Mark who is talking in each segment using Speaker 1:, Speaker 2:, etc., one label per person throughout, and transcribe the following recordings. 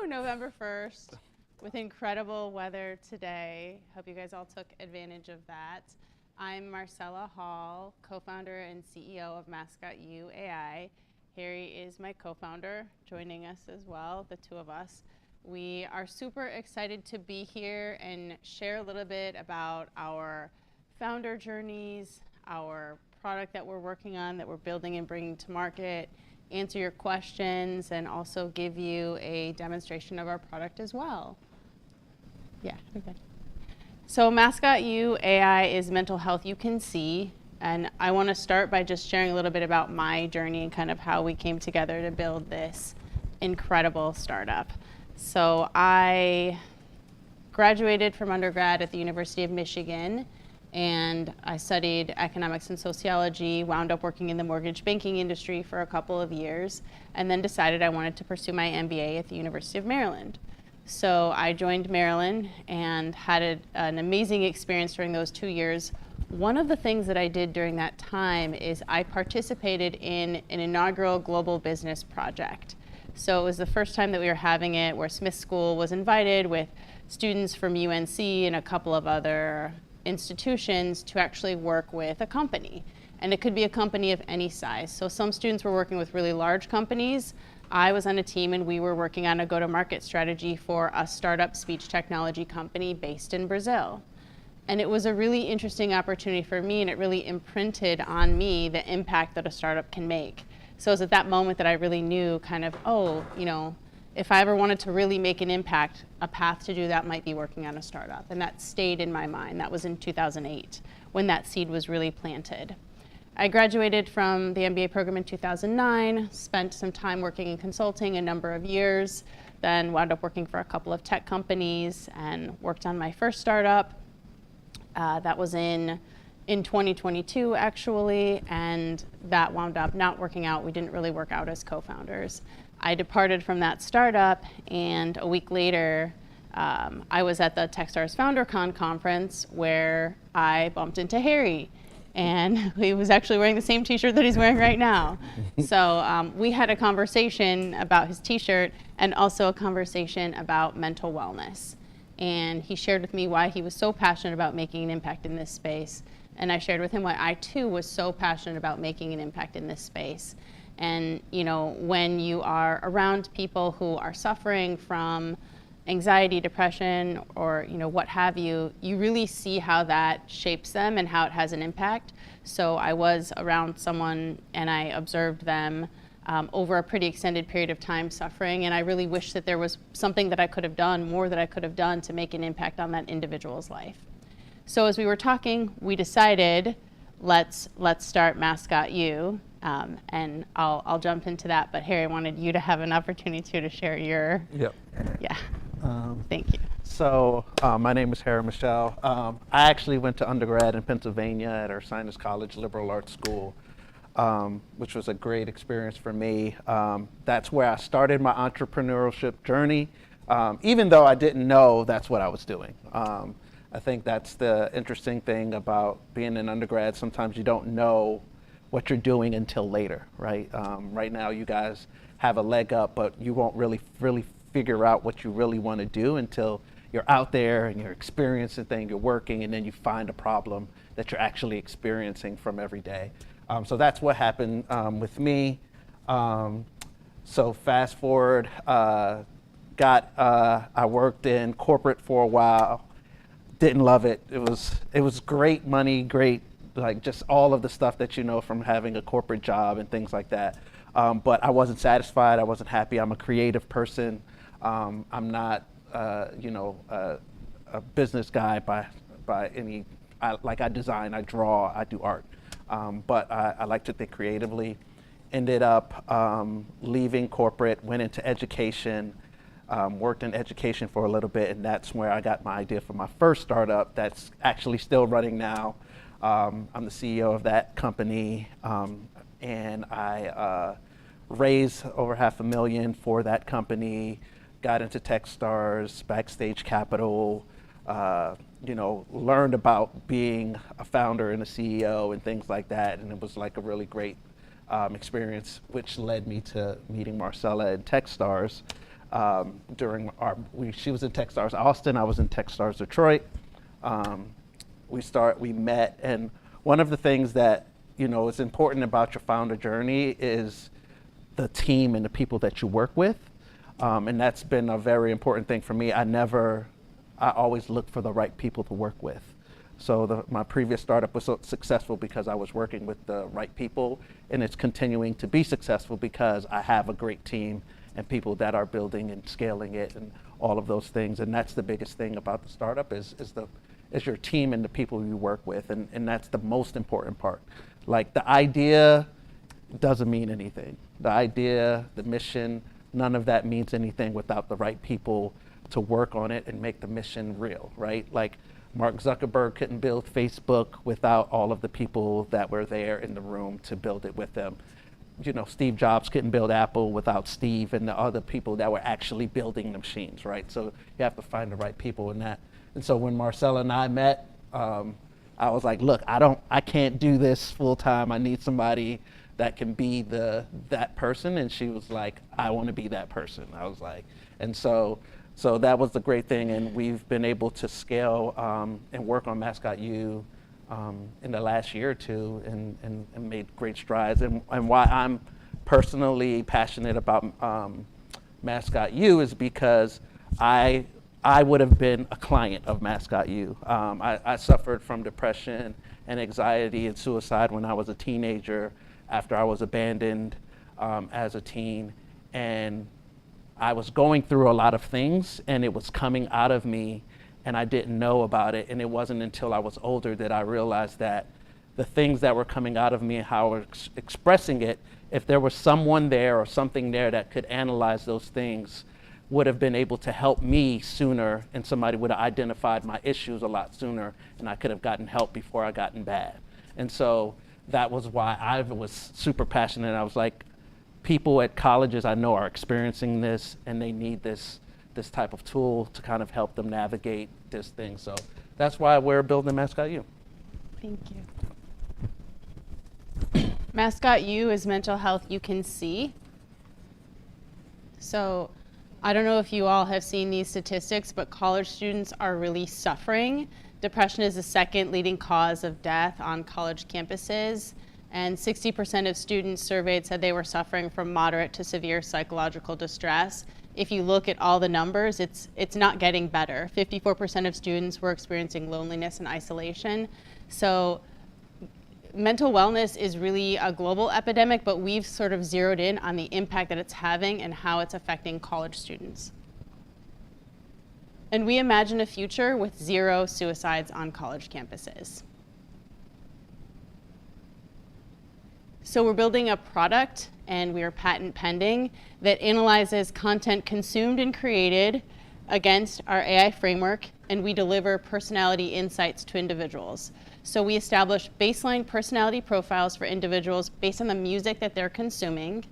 Speaker 1: November 1st with incredible weather today. Hope you guys all took advantage of that. I'm Marcella Hall, co-founder and CEO of MascotYou AI. Harry is my co-founder, joining us as well, the two of us. We are super excited to be here and share a little bit about our founder journeys, our product that we're working on, that we're building and bringing to market, answer your questions, and also give you a demonstration of our product as well. Yeah, okay. So MascotYou AI is mental health you can see, and I want to start by just sharing a little bit about my journey and kind of how we came together to build this incredible startup. So I graduated from undergrad at the University of Michigan, and I studied economics and sociology, wound up working in the mortgage banking industry for a couple of years, and then decided I wanted to pursue my MBA at the University of Maryland. So I joined Maryland and had an amazing experience during those 2 years. One of the things that I did during that time is I participated in an inaugural global business project. So it was the first time that we were having it, where Smith School was invited with students from UNC and a couple of other institutions to actually work with a company. And it could be a company of any size. So some students were working with really large companies. I was on a team and we were working on a go-to-market strategy for a startup speech technology company based in Brazil. And it was a really interesting opportunity for me, and it really imprinted on me the impact that a startup can make. So it was at that moment that I really knew kind of, oh, you know, if I ever wanted to really make an impact, a path to do that might be working on a startup. And that stayed in my mind. That was in 2008 when that seed was really planted. I graduated from the MBA program in 2009, spent some time working in consulting, a number of years, then wound up working for a couple of tech companies and worked on my first startup. That was in 2022 actually, and that wound up not working out. We didn't really work out as co-founders. I departed from that startup, and a week later, I was at the Techstars FounderCon conference where I bumped into Harry, and he was actually wearing the same t-shirt that he's wearing right now. So we had a conversation about his t-shirt and also a conversation about mental wellness. And he shared with me why he was so passionate about making an impact in this space. And I shared with him why I too was so passionate about making an impact in this space. And you know, when you are around people who are suffering from anxiety, depression, or you know, what have you, you really see how that shapes them and how it has an impact. So I was around someone and I observed them over a pretty extended period of time suffering, and I really wish that there was something that I could have done, more that I could have done to make an impact on that individual's life. So as we were talking, we decided, let's start MascotYou. And I'll jump into that, but Harry, I wanted you to have an opportunity to share your.
Speaker 2: Yep.
Speaker 1: Yeah. Thank you.
Speaker 2: So my name is Harry Michelle. I actually went to undergrad in Pennsylvania at Ursinus College Liberal Arts School, which was a great experience for me. That's where I started my entrepreneurship journey, even though I didn't know that's what I was doing. I think that's the interesting thing about being an undergrad. Sometimes you don't know what you're doing until later, right? Right now you guys have a leg up, but you won't really figure out what you really want to do until you're out there and you're experiencing things, you're working, and then you find a problem that you're actually experiencing from every day. So that's what happened with me. So fast forward, I worked in corporate for a while, didn't love it. It was great money, great, like just all of the stuff that you know from having a corporate job and things like that. But I wasn't satisfied, I wasn't happy. I'm a creative person. I'm not, a business guy by any, I design, I draw, I do art. But I like to think creatively. Ended up leaving corporate, went into education, worked in education for a little bit, and that's where I got my idea for my first startup that's actually still running now. I'm the CEO of that company, and I raised over $500,000 for that company, got into Techstars, Backstage Capital, learned about being a founder and a CEO and things like that, and it was like a really great experience, which led me to meeting Marcella at Techstars. She was in Techstars Austin, I was in Techstars Detroit. We met, and one of the things that is important about your founder journey is the team and the people that you work with, and that's been a very important thing for me. I always look for the right people to work with. So my previous startup was so successful because I was working with the right people, and it's continuing to be successful because I have a great team and people that are building and scaling it and all of those things. And that's the biggest thing about the startup is your team and the people you work with, and that's the most important part. Like, the idea doesn't mean anything. The idea, the mission, none of that means anything without the right people to work on it and make the mission real, right? Like, Mark Zuckerberg couldn't build Facebook without all of the people that were there in the room to build it with them. Steve Jobs couldn't build Apple without Steve and the other people that were actually building the machines, right? So you have to find the right people in that. And so when Marcella and I met, I was like, look, I can't do this full time. I need somebody that can be that person. And she was like, I want to be that person. I was like, and so that was the great thing, and we've been able to scale and work on MascotYou in the last year or two, and made great strides. And why I'm personally passionate about MascotYou is because I would have been a client of MascotYou. I suffered from depression and anxiety and suicide when I was a teenager after I was abandoned as a teen, and I was going through a lot of things, and it was coming out of me, and I didn't know about it. And it wasn't until I was older that I realized that the things that were coming out of me and how I was expressing it, if there was someone there or something there that could analyze those things, would have been able to help me sooner, and somebody would have identified my issues a lot sooner, and I could have gotten help before I gotten bad. And so that was why I was super passionate. I was like, people at colleges I know are experiencing this, and they need this type of tool to kind of help them navigate this thing. So that's why we're building MascotYou.
Speaker 1: Thank you. MascotYou is mental health you can see. So I don't know if you all have seen these statistics, but college students are really suffering. Depression is the second leading cause of death on college campuses. And 60% of students surveyed said they were suffering from moderate to severe psychological distress. If you look at all the numbers, it's not getting better. 54% of students were experiencing loneliness and isolation. So mental wellness is really a global epidemic, but we've sort of zeroed in on the impact that it's having and how it's affecting college students. And we imagine a future with 0 suicides on college campuses. So we're building a product, and we are patent pending, that analyzes content consumed and created against our AI framework, and we deliver personality insights to individuals. So we establish baseline personality profiles for individuals based on the music that they're consuming.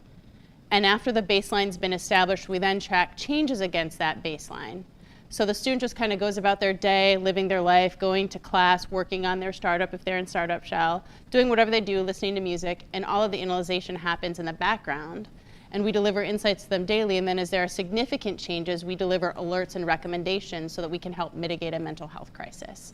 Speaker 1: And after the baseline's been established, we then track changes against that baseline. So the student just kind of goes about their day, living their life, going to class, working on their startup if they're in startup shell, doing whatever they do, listening to music, and all of the analyzation happens in the background. And we deliver insights to them daily, and then as there are significant changes, we deliver alerts and recommendations so that we can help mitigate a mental health crisis.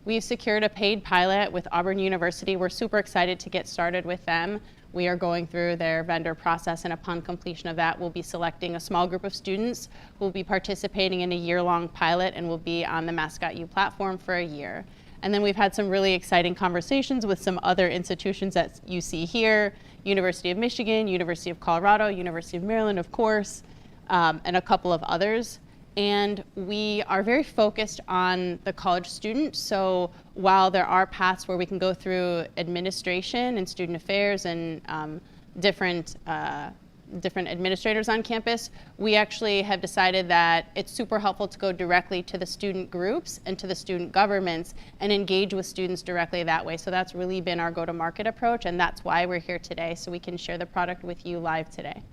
Speaker 1: We've secured a paid pilot with Auburn University. We're super excited to get started with them. We are going through their vendor process, and upon completion of that, we'll be selecting a small group of students who will be participating in a year-long pilot and will be on the MascotYou platform for a year. And then we've had some really exciting conversations with some other institutions that you see here, University of Michigan, University of Colorado, University of Maryland, of course, and a couple of others. And we are very focused on the college student. So while there are paths where we can go through administration and student affairs and different administrators on campus, we actually have decided that it's super helpful to go directly to the student groups and to the student governments and engage with students directly that way. So that's really been our go-to-market approach, and that's why we're here today, so we can share the product with you live today.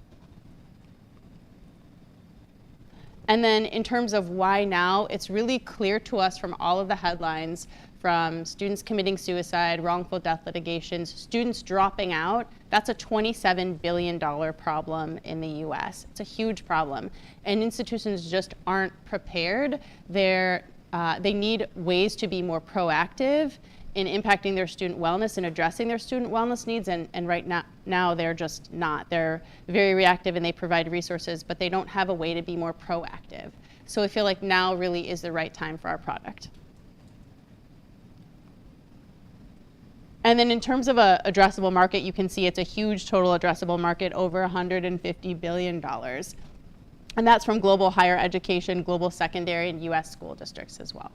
Speaker 1: And then in terms of why now, it's really clear to us from all of the headlines from students committing suicide, wrongful death litigations, students dropping out. That's a $27 billion problem in the US. It's a huge problem. And institutions just aren't prepared. They need ways to be more proactive in impacting their student wellness and addressing their student wellness needs, and right now they're just not. They're very reactive and they provide resources, but they don't have a way to be more proactive. So I feel like now really is the right time for our product. And then in terms of a addressable market, you can see it's a huge total addressable market, over $150 billion. And that's from global higher education, global secondary, and US school districts as well.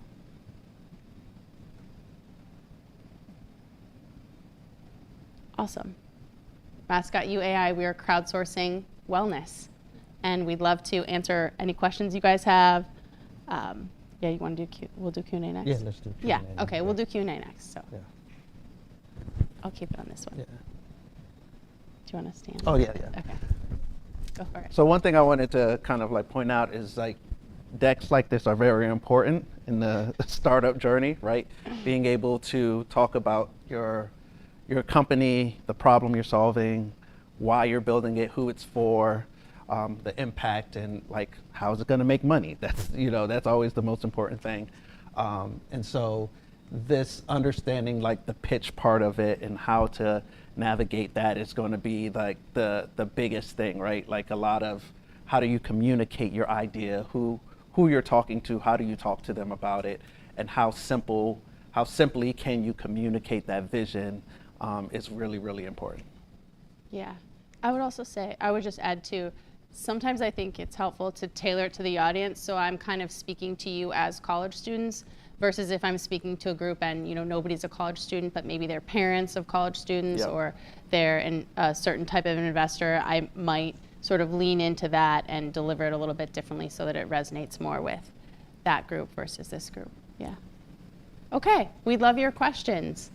Speaker 1: Awesome. MascotYou AI, we are crowdsourcing wellness. And we'd love to answer any questions you guys have. Yeah, you want to do we'll do Q&A next?
Speaker 3: Yeah, let's do Q&A.
Speaker 1: Yeah, okay, we'll do Q&A next. So
Speaker 3: Yeah.
Speaker 1: I'll keep it on this one.
Speaker 3: Yeah.
Speaker 1: Do you want to stand?
Speaker 2: Oh, yeah.
Speaker 1: Okay. Go for it.
Speaker 2: So one thing I wanted to kind of like point out is like decks like this are very important in the startup journey, right? Being able to talk about your company, the problem you're solving, why you're building it, who it's for, the impact, and like how is it going to make money? That's that's always the most important thing. And so this understanding like the pitch part of it and how to navigate that is going to be like the biggest thing, right? Like a lot of how do you communicate your idea, who you're talking to, how do you talk to them about it, and how simply can you communicate that vision is really, really important.
Speaker 1: Yeah. I would just add too, sometimes I think it's helpful to tailor it to the audience. So I'm kind of speaking to you as college students versus if I'm speaking to a group and nobody's a college student, but maybe they're parents of college students.
Speaker 2: Yep.
Speaker 1: Or they're a certain type of investor. I might sort of lean into that and deliver it a little bit differently so that it resonates more with that group versus this group. Yeah. Okay, we'd love your questions.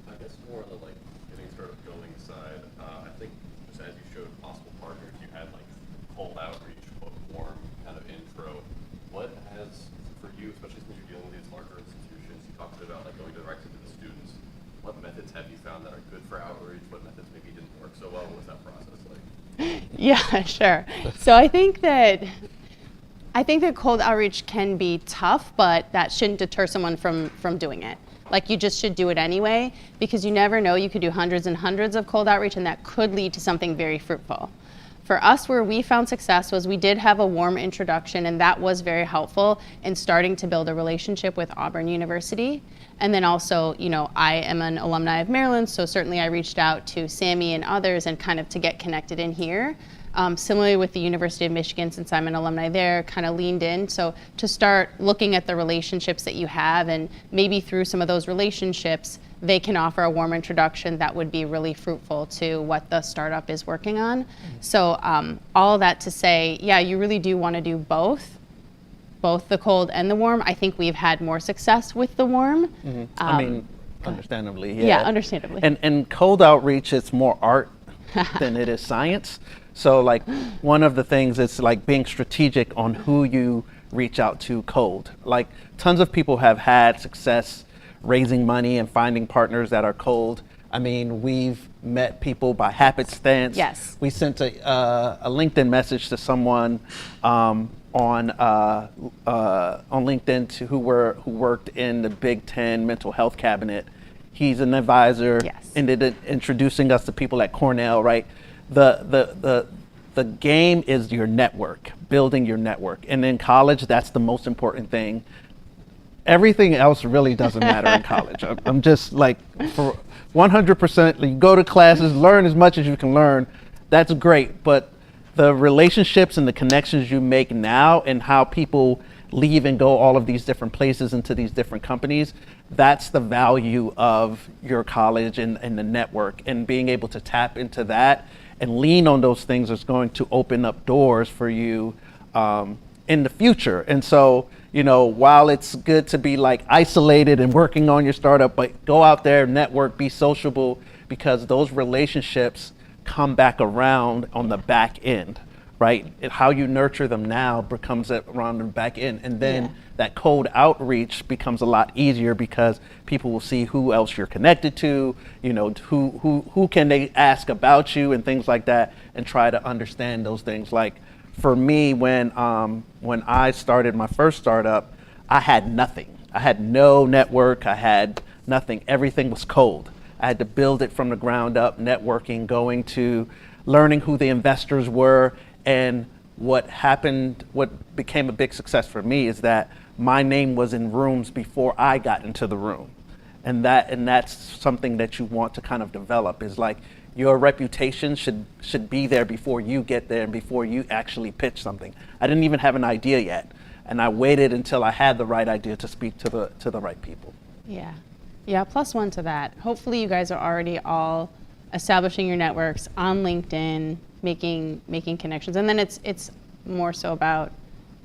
Speaker 4: I guess more on the getting started going side. I think just as you showed possible partners, you had cold outreach, warm kind of intro. What has, for you, especially since you're dealing with these larger institutions, you talked about going directly to the students. What methods have you found that are good for outreach? What methods maybe didn't work so well? What was that process like?
Speaker 1: Yeah, sure. So I think that cold outreach can be tough, but that shouldn't deter someone from doing it. You just should do it anyway, because you never know. You could do hundreds and hundreds of cold outreach, and that could lead to something very fruitful. For us, where we found success was we did have a warm introduction, and that was very helpful in starting to build a relationship with Auburn University. And then also, I am an alumni of Maryland, so certainly I reached out to Sammy and others and kind of to get connected in here. Similarly with the University of Michigan, since I'm an alumni there, kind of leaned in. So to start looking at the relationships that you have, and maybe through some of those relationships, they can offer a warm introduction that would be really fruitful to what the startup is working on. So all of that to say, yeah, you really do want to do both the cold and the warm. I think we've had more success with the warm.
Speaker 2: Mm-hmm. I mean, understandably, yeah.
Speaker 1: Yeah, understandably.
Speaker 2: And cold outreach, it's more art than it is science. So one of the things is being strategic on who you reach out to cold. Tons of people have had success raising money and finding partners that are cold. I mean, we've met people by happenstance.
Speaker 1: Yes.
Speaker 2: We sent a LinkedIn message to someone on LinkedIn who worked in the Big Ten mental health cabinet. He's an advisor.
Speaker 1: Yes.
Speaker 2: Ended up introducing us to people at Cornell, right? The game is your network, building your network. And in college, that's the most important thing. Everything else really doesn't matter in college. I'm just for 100%, you go to classes, learn as much as you can learn. That's great. But the relationships and the connections you make now and how people leave and go all of these different places into these different companies, that's the value of your college and the network, and being able to tap into that and lean on those things is going to open up doors for you in the future. And so, while it's good to be isolated and working on your startup, but go out there, network, be sociable, because those relationships come back around on the back end. right? How you nurture them now becomes around the back end, and then
Speaker 1: Yeah.
Speaker 2: that cold outreach becomes a lot easier because people will see who else you're connected to, you know, who can they ask about you and things like that, and try to understand those things. Like for me, when I started my first startup, I had nothing. I had no network. I had nothing. Everything was cold. I had to build it from the ground up, networking, going to learning who the investors were. And what happened, what became a big success for me is that my name was in rooms before I got into the room. And that's something that you want to kind of develop, is like your reputation should be there before you get there and before you actually pitch something. I didn't even have an idea yet, and I waited until I had the right idea to speak to the right people.
Speaker 1: Yeah. Yeah, plus one to that. Hopefully you guys are already all establishing your networks on LinkedIn, making connections. And then it's more so about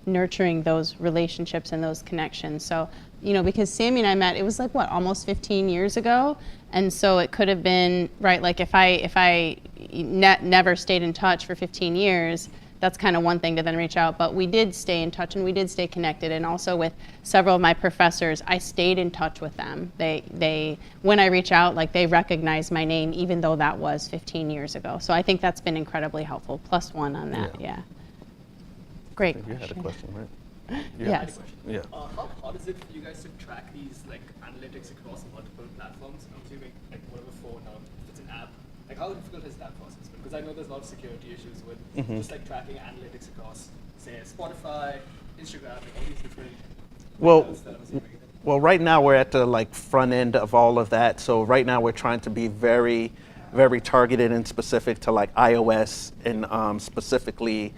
Speaker 1: nurturing those relationships and those connections. So, you know, because Sammy and I met, it was like what, almost 15 years ago. And so it could have been, right, like if I never stayed in touch for 15 years, that's kind of one thing to then reach out. But we did stay in touch and we did stay connected. And also with several of my professors, I stayed in touch with them. They when I reach out, like they recognize my name, even though that was 15 years ago. So I think that's been incredibly helpful. Plus one on that, yeah. Great
Speaker 2: You had a question, right?
Speaker 1: Yes.
Speaker 2: Yeah.
Speaker 3: How hard is it for you guys to track these like analytics across multiple platforms? I'm assuming like whatever phone or if it's an app. Like how difficult is that process? Because I know there's a lot of security issues with just like tracking analytics across, say, Spotify, Instagram, like all these different.
Speaker 2: Well, right now we're at the like front end of all of that. So right now we're trying to be very, very targeted and specific to like iOS and specifically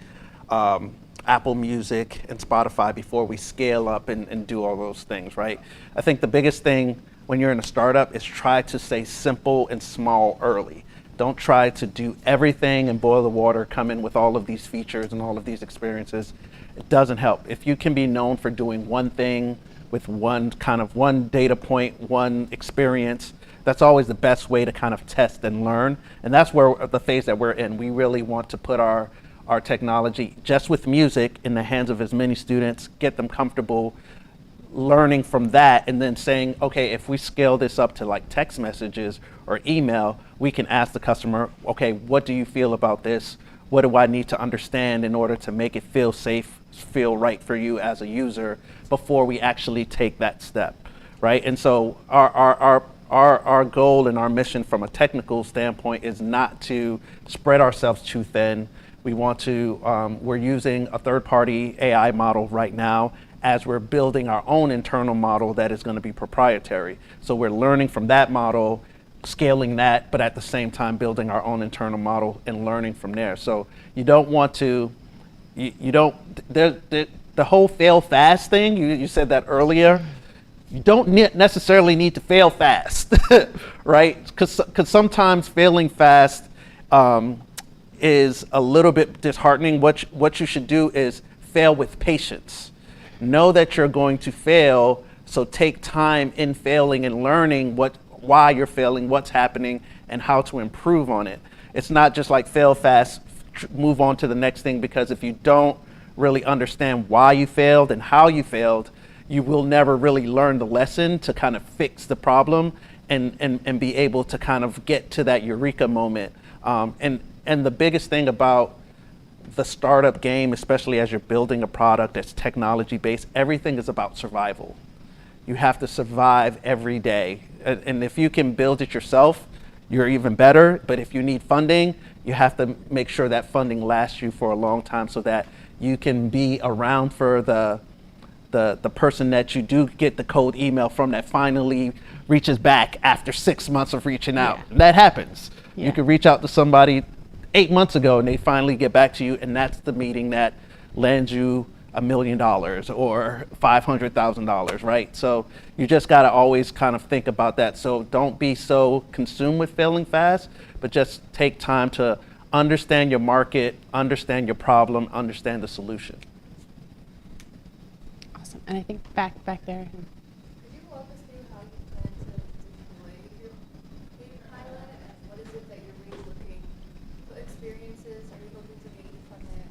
Speaker 2: Apple Music and Spotify before we scale up and do all those things, right? I think the biggest thing when you're in a startup is try to stay simple and small early. Don't try to do everything and boil the water, come in with all of these features and all of these experiences. It doesn't help. If you can be known for doing one thing with one data point, one experience, that's always the best way to kind of test and learn. And that's where the phase that we're in. We really want to put our technology just with music in the hands of as many students, get them comfortable learning from that, and then saying, okay, if we scale this up to like text messages or email, we can ask the customer, okay, what do you feel about this? What do I need to understand in order to make it feel safe, feel right for you as a user before we actually take that step, right? And so our goal and our mission from a technical standpoint is not to spread ourselves too thin. We want to, we're using a third-party AI model right now as we're building our own internal model that is going to be proprietary. So we're learning from that model, scaling that, but at the same time building our own internal model and learning from there. So you don't want to, the whole fail fast thing, you said that earlier, you don't necessarily need to fail fast, right? Because sometimes failing fast is a little bit disheartening. What you should do is fail with patience. Know that you're going to fail, so take time in failing and learning why you're failing, what's happening, and how to improve on it. It's not just like fail fast, move on to the next thing, because if you don't really understand why you failed and how you failed, you will never really learn the lesson to kind of fix the problem and be able to kind of get to that eureka moment. And the biggest thing about the startup game, especially as you're building a product that's technology-based, everything is about survival. You have to survive every day. And if you can build it yourself, you're even better. But if you need funding, you have to make sure that funding lasts you for a long time so that you can be around for the person that you do get the cold email from that finally reaches back after 6 months of reaching out.
Speaker 1: Yeah.
Speaker 2: That happens.
Speaker 1: Yeah.
Speaker 2: You could reach out to somebody 8 months ago and they finally get back to you, and that's the meeting that lands you $1 million or $500,000, right? So you just got to always kind of think about that. So don't be so consumed with failing fast, but just take time to understand your market, understand your problem, understand the solution.
Speaker 1: Awesome. And I think back there.
Speaker 5: Could you walk us through how you plan to deploy your big pilot, and what is it that you're really looking, what experiences are you hoping to gain from it?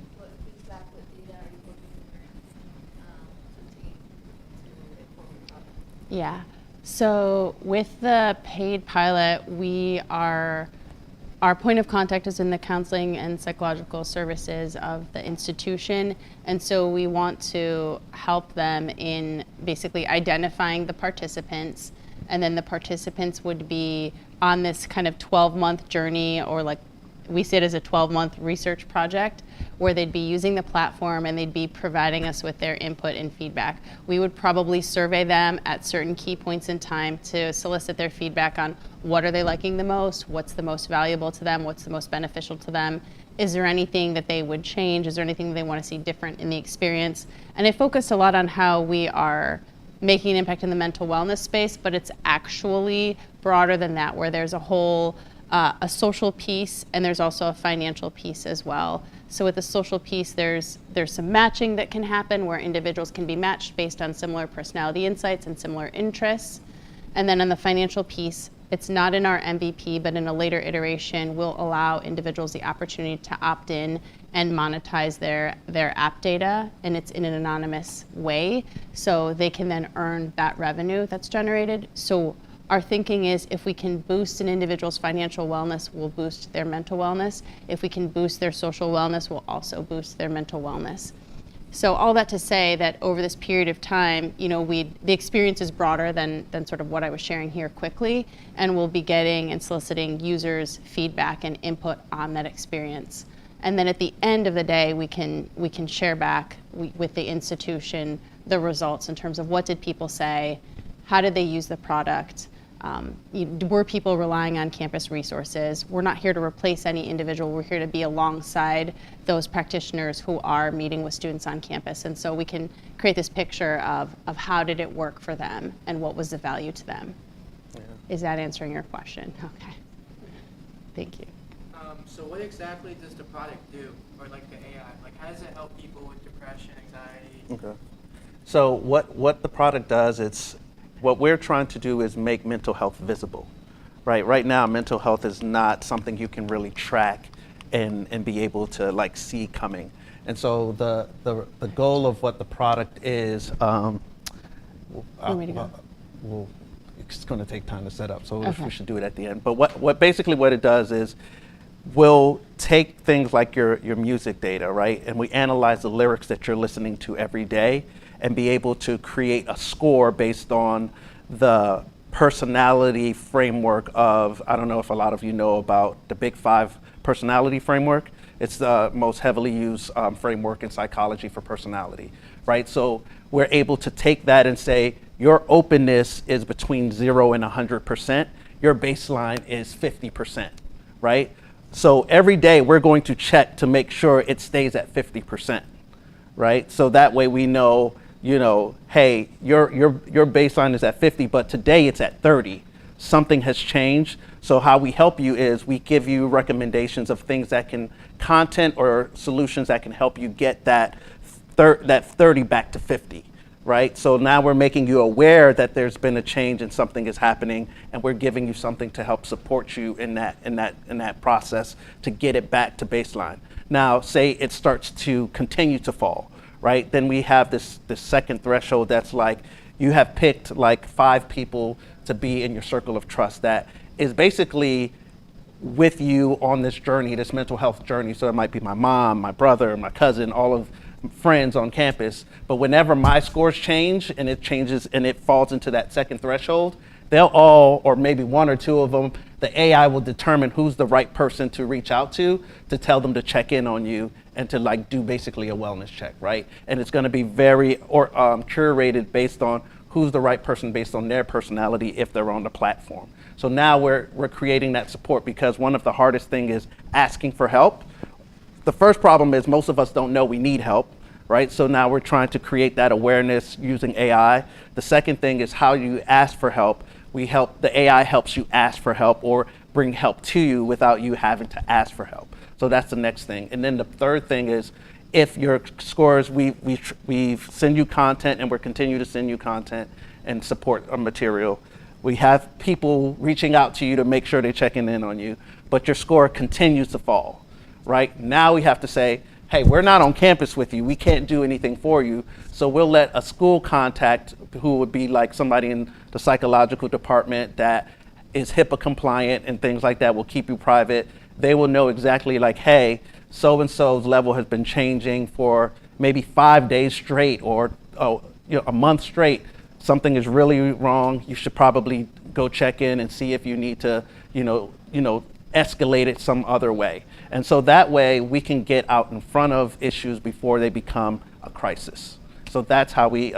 Speaker 1: Yeah. So with the paid pilot, our point of contact is in the counseling and psychological services of the institution. And so we want to help them in basically identifying the participants. And then the participants would be on this kind of 12-month journey, or like we see it as a 12-month research project, where they'd be using the platform and they'd be providing us with their input and feedback. We would probably survey them at certain key points in time to solicit their feedback on what are they liking the most, what's the most valuable to them, what's the most beneficial to them, is there anything that they would change, is there anything that they want to see different in the experience. And I focused a lot on how we are making an impact in the mental wellness space, but it's actually broader than that, where there's a whole a social piece, and there's also a financial piece as well. So with the social piece, there's some matching that can happen where individuals can be matched based on similar personality insights and similar interests. And then on the financial piece, it's not in our MVP, but in a later iteration, we'll allow individuals the opportunity to opt in and monetize their app data, and it's in an anonymous way. So they can then earn that revenue that's generated. So our thinking is, if we can boost an individual's financial wellness, we'll boost their mental wellness. If we can boost their social wellness, we'll also boost their mental wellness. So all that to say that over this period of time, the experience is broader than sort of what I was sharing here quickly, and we'll be getting and soliciting users' feedback and input on that experience. And then at the end of the day, we can share back with the institution the results in terms of what did people say, how did they use the product, were people relying on campus resources? We're not here to replace any individual. We're here to be alongside those practitioners who are meeting with students on campus. And so we can create this picture of how did it work for them and what was the value to them. Yeah. Is that answering your question? Okay. Thank you.
Speaker 6: So what exactly does the product do, or like the AI? Like, how does it help people with depression, anxiety?
Speaker 2: Okay. So what the product does, what we're trying to do is make mental health visible, right? Right now, mental health is not something you can really track and be able to like see coming. And so the goal of what the product is, it's going to take time to set up, so we should do it at the end. But what basically what it does is, we'll take things like your music data, right? And we analyze the lyrics that you're listening to every day, and be able to create a score based on the personality framework of, I don't know if a lot of you know about the Big Five personality framework. It's the most heavily used framework in psychology for personality, right? So we're able to take that and say, your openness is between 0 and 100%. Your baseline is 50%, right? So every day we're going to check to make sure it stays at 50%, right? So that way we know, hey, your baseline is at 50, but today it's at 30. Something has changed. So how we help you is we give you recommendations of things content or solutions that can help you get that 30 back to 50, right? So now we're making you aware that there's been a change and something is happening, and we're giving you something to help support you in that process to get it back to baseline. Now, say it starts to continue to fall, right? Then we have this second threshold that's like, you have picked like 5 people to be in your circle of trust that is basically with you on this journey, this mental health journey. So it might be my mom, my brother, my cousin, all of friends on campus. But whenever my scores change and it changes and it falls into that second threshold, they'll all, or maybe 1 or 2 of them, the AI will determine who's the right person to reach out to tell them to check in on you and to like do basically a wellness check, right? And it's going to be very curated based on who's the right person based on their personality if they're on the platform. So now we're creating that support, because one of the hardest thing is asking for help. The first problem is most of us don't know we need help, right? So now we're trying to create that awareness using AI. The second thing is how you ask for help. The AI helps you ask for help or bring help to you without you having to ask for help. So that's the next thing. And then the third thing is, if your scores, we send you content, and we're continue to send you content and support material. We have people reaching out to you to make sure they're checking in on you, but your score continues to fall, right? Now we have to say, hey, we're not on campus with you. We can't do anything for you. So we'll let a school contact who would be like somebody in the psychological department that is HIPAA compliant and things like that, will keep you private. They will know exactly like, hey, so-and-so's level has been changing for maybe 5 days straight, or a month straight. Something is really wrong. You should probably go check in and see if you need to, escalate it some other way. And so that way we can get out in front of issues before they become a crisis. So that's how we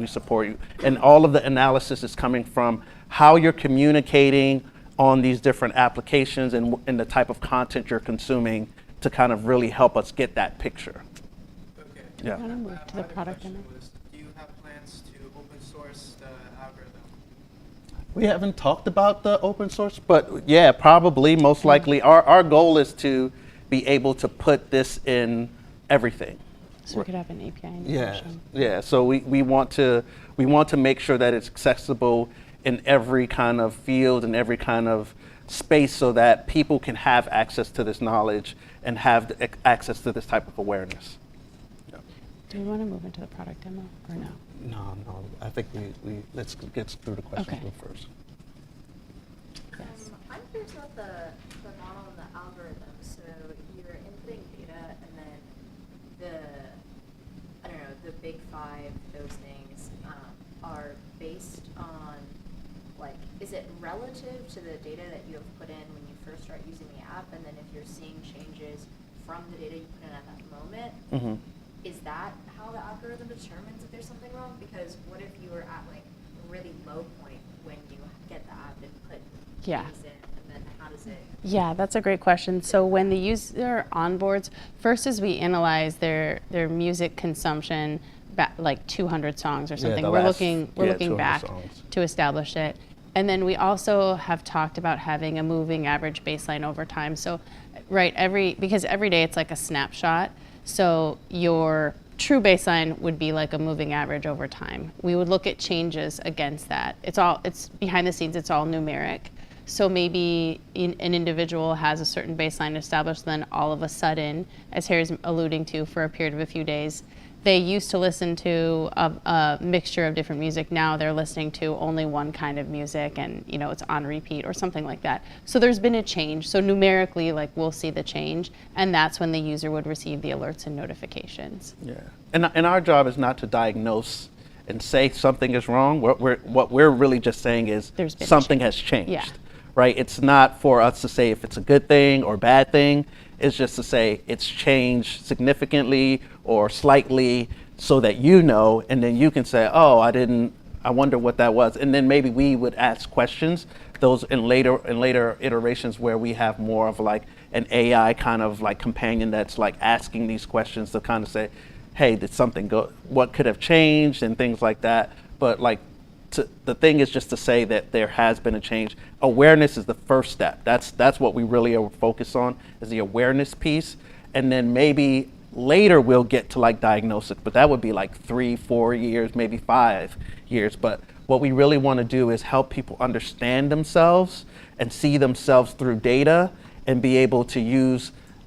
Speaker 2: support you. And all of the analysis is coming from how you're communicating on these different applications and the type of content you're consuming to kind of really help us get that picture.
Speaker 6: Okay.
Speaker 2: Yeah.
Speaker 1: Want to move to the
Speaker 6: My other
Speaker 1: product
Speaker 6: question
Speaker 1: demo?
Speaker 6: was, do you have plans to open source the algorithm?
Speaker 2: We haven't talked about the open source, but yeah, probably, most likely. Our goal is to be able to put this in everything.
Speaker 1: So we could have an API
Speaker 2: Yeah,
Speaker 1: integration.
Speaker 2: yeah. So we want to make sure that it's accessible in every kind of field and every kind of space, so that people can have access to this knowledge and have access to this type of awareness. Yeah.
Speaker 1: Do we want to move into the product demo or no?
Speaker 2: No. I think we let's get through the questions
Speaker 1: Okay.
Speaker 2: first.
Speaker 1: Yes.
Speaker 5: I'm curious about the model and the algorithm. So you're inputting data, and then the big five, those things are based on, like, is it relative to the data that you have put in when you first start using the app, and then if you're seeing changes from the data you put in at that moment,
Speaker 2: Mm-hmm.
Speaker 5: is that how the algorithm determines if there's something wrong? Because what if you were at like a really low point when you get the app and put
Speaker 1: Yeah.
Speaker 5: things in, and then how does it?
Speaker 1: Yeah, that's a great question. So when the user onboards, first is we analyze their music consumption, like 200 songs or something.
Speaker 2: the
Speaker 1: We're
Speaker 2: last-
Speaker 1: looking
Speaker 2: yeah, 200
Speaker 1: back
Speaker 2: songs.
Speaker 1: to establish it. And then we also have talked about having a moving average baseline over time. So, right, because every day it's like a snapshot. So your true baseline would be like a moving average over time. We would look at changes against that. It's behind the scenes, it's all numeric. So maybe an individual has a certain baseline established, then all of a sudden, as Harry's alluding to, for a period of a few days, they used to listen to a mixture of different music. Now they're listening to only one kind of music, and it's on repeat or something like that. So there's been a change. So numerically, like, we'll see the change, and that's when the user would receive the alerts and notifications.
Speaker 2: Yeah, and our job is not to diagnose and say something is wrong. What we're really just saying is
Speaker 1: There's been a
Speaker 2: something
Speaker 1: change.
Speaker 2: has changed.
Speaker 1: Yeah.
Speaker 2: Right? It's not for us to say if it's a good thing or bad thing. It's just to say it's changed significantly or slightly, so that and then you can say, oh, I wonder what that was. And then maybe we would ask questions, those in later iterations where we have more of like an AI kind of like companion that's like asking these questions to kind of say, hey, did something go, what could have changed and things like that. But like, the thing is just to say that there has been a change. Awareness is the first step. That's what we really are focused on, is the awareness piece. And then maybe later we'll get to like diagnosis, but that would be like 3-4 years, maybe 5 years. But what we really want to do is help people understand themselves and see themselves through data, and be able to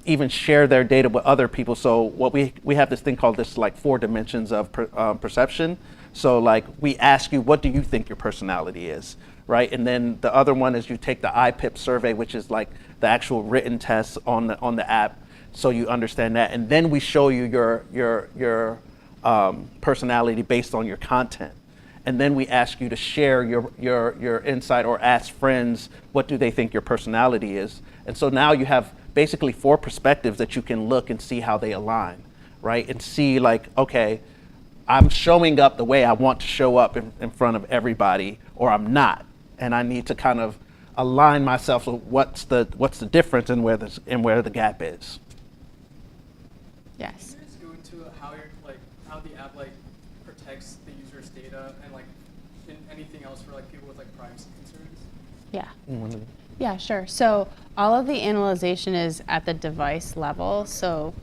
Speaker 2: even share their data with other people. So what we have this thing called this like 4 dimensions of perception. So like we ask you, what do you think your personality is, right? And then the other one is you take the IPIP survey, which is like the actual written test on the app, so you understand that. And then we show you your personality based on your content. And then we ask you to share your insight, or ask friends, what do they think your personality is? And so now you have basically 4 perspectives that you can look and see how they align, right? And see like, okay, I'm showing up the way I want to show up in front of everybody, or I'm not, and I need to kind of align myself with what's the difference and where the gap is.
Speaker 1: Yes.
Speaker 3: Can you just go into how the app protects the user's data, and anything else for people with privacy concerns?
Speaker 1: Yeah. Yeah, sure. So all of the analyzation is at the device level. So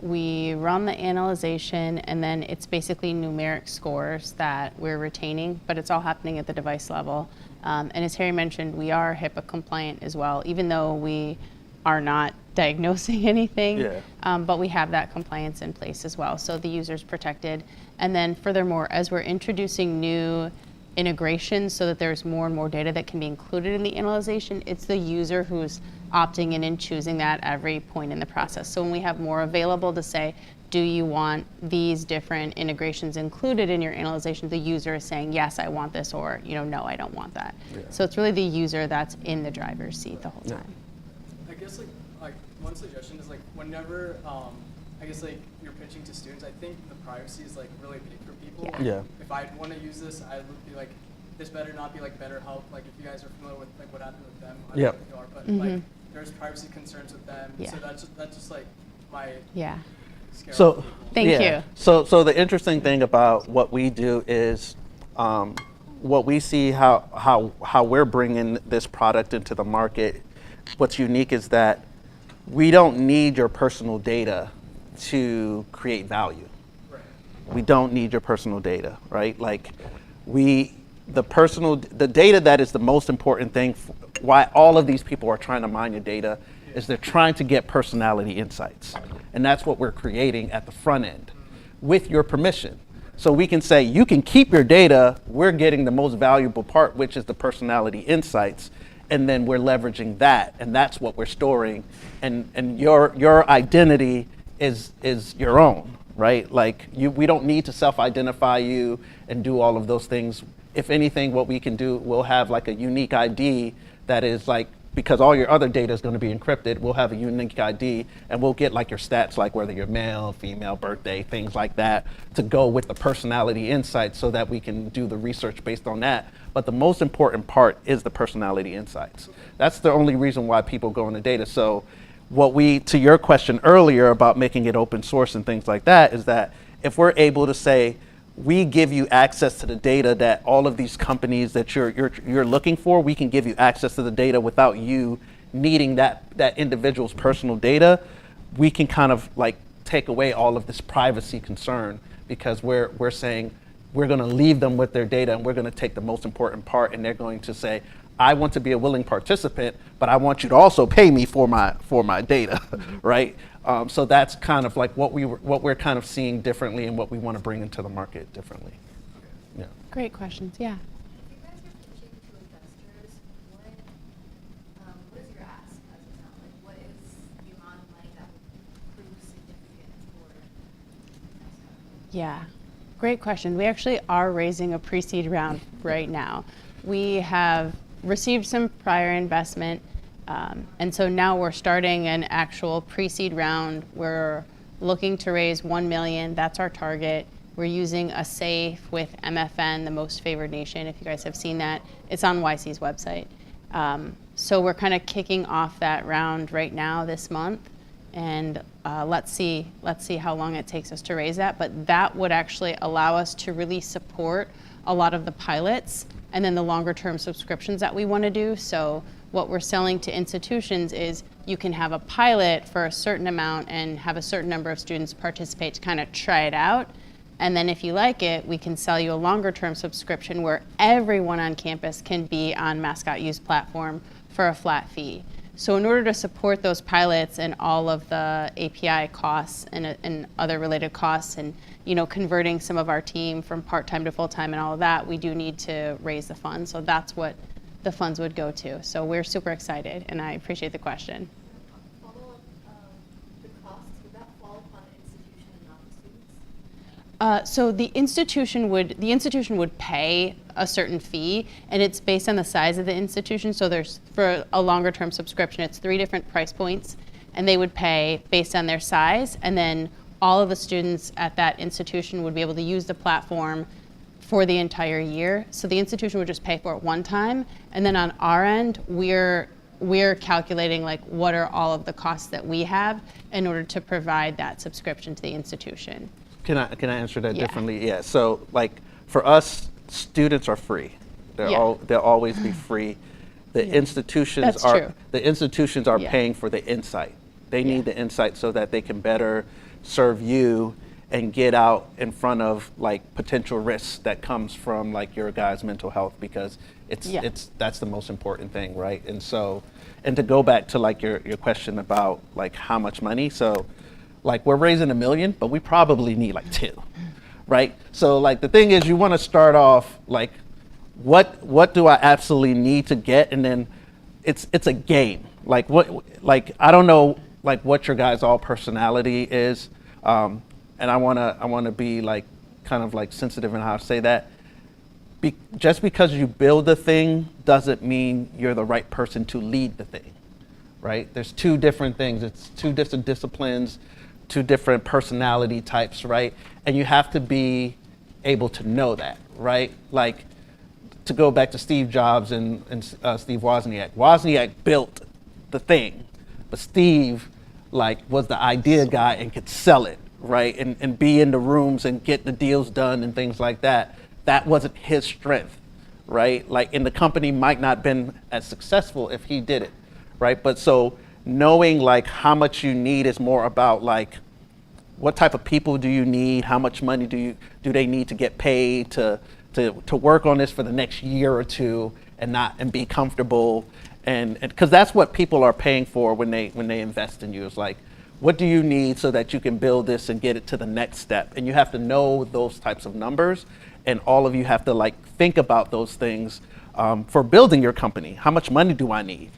Speaker 1: we run the analyzation, and then it's basically numeric scores that we're retaining, but it's all happening at the device level. And as Harry mentioned, we are HIPAA compliant as well. Even though we are not diagnosing anything.
Speaker 2: Yeah.
Speaker 1: But we have that compliance in place as well, so the user's protected. And then furthermore, as we're introducing new integrations so that there's more and more data that can be included in the analyzation, it's the user who's opting in and choosing that every point in the process. So when we have more available to say, do you want these different integrations included in your analyzation, the user is saying, yes, I want this, or no, I don't want that.
Speaker 2: Yeah.
Speaker 1: So it's really the user that's in the driver's seat the whole
Speaker 2: Yeah.
Speaker 1: time.
Speaker 3: I guess like one suggestion is like whenever I guess like you're pitching to students, I think the privacy is like really big for people.
Speaker 1: Yeah.
Speaker 3: Like,
Speaker 2: Yeah.
Speaker 3: if I want to use this, I would be like, this better not be like BetterHelp. Like if you guys are familiar with like what happened with them, I don't
Speaker 2: Yep.
Speaker 3: know if you are, but
Speaker 1: Mhm.
Speaker 3: like there's privacy concerns with them.
Speaker 1: Yeah.
Speaker 3: So that's just like my
Speaker 1: Yeah.
Speaker 3: scare
Speaker 2: So,
Speaker 3: of people.
Speaker 1: Thank
Speaker 2: yeah.
Speaker 1: you.
Speaker 2: So the interesting thing about what we do is, what we see how we're bringing this product into the market. What's unique is that we don't need your personal data to create value.
Speaker 3: Right.
Speaker 2: We don't need your personal data, right? Like the data that is the most important thing, why all of these people are trying to mine your data is they're trying to get personality insights. And that's what we're creating at the front end with your permission. So we can say, you can keep your data, we're getting the most valuable part, which is the personality insights, and then we're leveraging that, and that's what we're storing. And your identity is your own, right? Like we don't need to self-identify you and do all of those things. If anything, what we can do, we'll have like a unique ID that is like, because all your other data is going to be encrypted, we'll have a unique ID and we'll get like your stats, like whether you're male, female, birthday, things like that, to go with the personality insights so that we can do the research based on that. But the most important part is the personality insights. That's the only reason why people go into data. So to your question earlier about making it open source and things like that, is that if we're able to say, we give you access to the data that all of these companies that you're looking for, we can give you access to the data without you needing that individual's personal data, we can kind of like take away all of this privacy concern, because we're saying we're going to leave them with their data and we're going to take the most important part, and they're going to say, I want to be a willing participant, but I want you to also pay me for my data, right? So that's kind of like what we're kind of seeing differently and what we want to bring into the market differently. Yeah.
Speaker 1: Great questions. Yeah.
Speaker 5: If you guys are pitching to investors, what is your ask as of now? Like, what is the amount of money that would prove significant for Mascot?
Speaker 1: Yeah, great question. We actually are raising a pre-seed round right now. We have received some prior investment, and so now we're starting an actual pre-seed round. We're looking to raise $1 million. That's our target. We're using a SAFE with MFN, the most favored nation. If you guys have seen that, it's on YC's website. So we're kind of kicking off that round right now this month, and let's see how long it takes us to raise that. But that would actually allow us to really support a lot of the pilots and then the longer term subscriptions that we want to do. So what we're selling to institutions is you can have a pilot for a certain amount and have a certain number of students participate to kind of try it out. And then if you like it, we can sell you a longer term subscription where everyone on campus can be on MascotYou's platform for a flat fee. So in order to support those pilots and all of the API costs and other related costs, and converting some of our team from part-time to full-time and all of that, we do need to raise the funds. So that's what the funds would go to. So we're super excited, and I appreciate the question.
Speaker 5: Follow up, the costs, would that fall upon the institution and not the students?
Speaker 1: So the institution would pay a certain fee, and it's based on the size of the institution. So there's, for a longer term subscription, it's 3 different price points, and they would pay based on their size, and then all of the students at that institution would be able to use the platform for the entire year. So the institution would just pay for it one time, and then on our end, we're calculating like what are all of the costs that we have in order to provide that subscription to the institution.
Speaker 2: Can I answer that
Speaker 1: Yeah.
Speaker 2: differently? Yeah. So like for us, students are free. They'll always be free. The institutions
Speaker 1: That's
Speaker 2: are
Speaker 1: true.
Speaker 2: the institutions are
Speaker 1: Yeah.
Speaker 2: paying for the insight. They
Speaker 1: Yeah.
Speaker 2: need the insight so that they can better serve you and get out in front of like potential risks that comes from like your guys' mental health, because that's the most important thing, right? And so, and to go back to like your question about like how much money, so like we're raising $1 million, but we probably need like 2, right? So like the thing is, you want to start off like, what do I absolutely need to get, and then it's a game. Like I don't know like what your guys' all personality is, and I wanna be like kind of like sensitive in how I say that. Just because you build a thing doesn't mean you're the right person to lead the thing, right? There's 2 different things. It's 2 different disciplines, 2 different personality types, right? And you have to be able to know that, right? Like, to go back to Steve Jobs and Steve Wozniak. Wozniak built the thing, but Steve like was the idea guy and could sell it, right? And be in the rooms and get the deals done and things like that. That wasn't his strength, right? Like, and the company might not have been as successful if he did it, right? But so knowing like how much you need is more about like, what type of people do you need? How much money do they need to get paid to work on this for the next year or 2 and be comfortable, and because that's what people are paying for when they invest in you, is like, what do you need so that you can build this and get it to the next step? And you have to know those types of numbers, and all of you have to like think about those things for building your company. How much money do I need,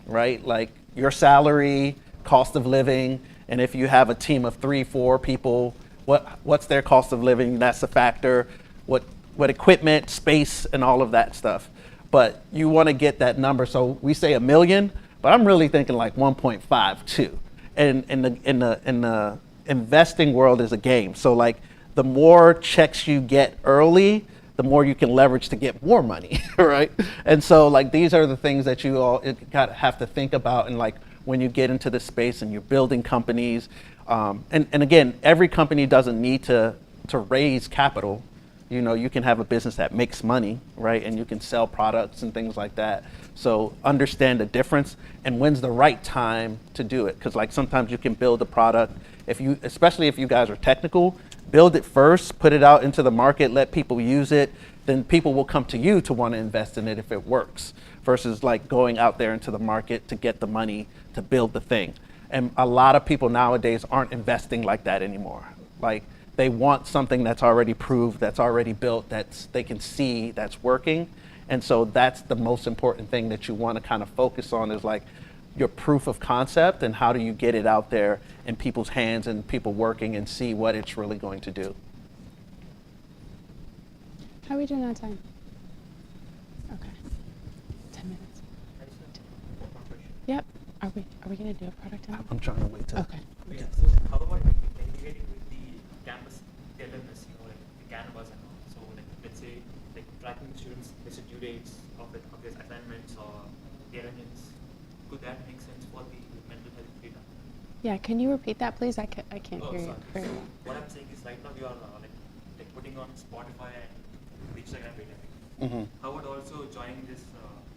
Speaker 2: right? Like your salary, cost of living, and if you have a team of 3, 4 people, what's their cost of living? That's a factor. What equipment, space, and all of that stuff. But you want to get that number. So we say $1 million, but I'm really thinking like 1.5, 2. And in the investing world is a game. So like the more checks you get early, the more you can leverage to get more money, right? And so like these are the things that you all have to think about, and like when you get into this space and you're building companies. And again, every company doesn't need to raise capital. You know, you can have a business that makes money, right? And you can sell products and things like that. So understand the difference and when's the right time to do it. Because like sometimes you can build a product, especially if you guys are technical, build it first, put it out into the market, let people use it, then people will come to you to want to invest in it if it works, versus like going out there into the market to get the money to build the thing. And a lot of people nowadays aren't investing like that anymore. Like, they want something that's already proved, that's already built, they can see that's working. And so that's the most important thing that you want to kind of focus on, is like your proof of concept, and how do you get it out there in people's hands and people working and see what it's really going to do.
Speaker 1: How are we doing on time? Okay. 10 minutes. Yep. Are we going to do a product demo?
Speaker 2: I'm trying to wait till.
Speaker 1: Okay.
Speaker 3: Yeah, so how about integrating with the campus LMS, like the Canvas and all? So like, let's say like tracking students' missed due dates of their assignments or their attendance. Could that make sense for the mental health data?
Speaker 1: Yeah, can you repeat that, please? I can't hear you
Speaker 3: Sorry.
Speaker 1: very
Speaker 3: So
Speaker 1: well.
Speaker 3: what I'm saying is, right now you are like putting on Spotify and Instagram data.
Speaker 2: Mm-hmm.
Speaker 3: How would also join this